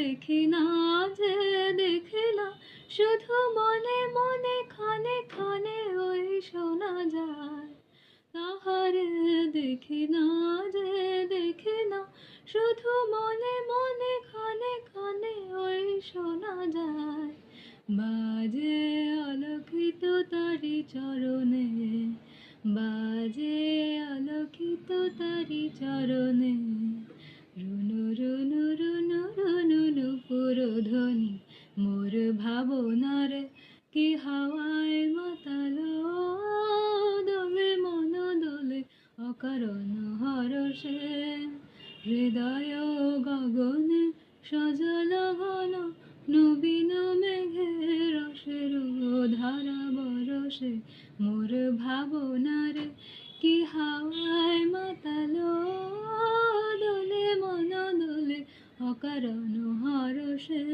দেখি না যে দেখি না, শুধু মনে মনে ক্ষণে ক্ষণে ওই শোনা যায়। তাহারে দেখি না যে দেখি না, শুধু মনে মনে ক্ষণে ক্ষণে ওই শোনা যায়। বাজে আলোকিত তারি চরণে, বাজে আলোকিত তারি চরণে, রুনু রুনু রুনু রুনু নুপুর ধ্বনি মোর ভাবনার কি হাওয়ায় মাতালো, দোলে মন দোলে অকারণ হরষে, হৃদয় গগনে সজল ঘন নবীন মেঘের রসের ধারা বরসে, মোর ভাবনার কি হাওয়ায় মাতালো, দোলে মন দোলে অকারণ হরষে।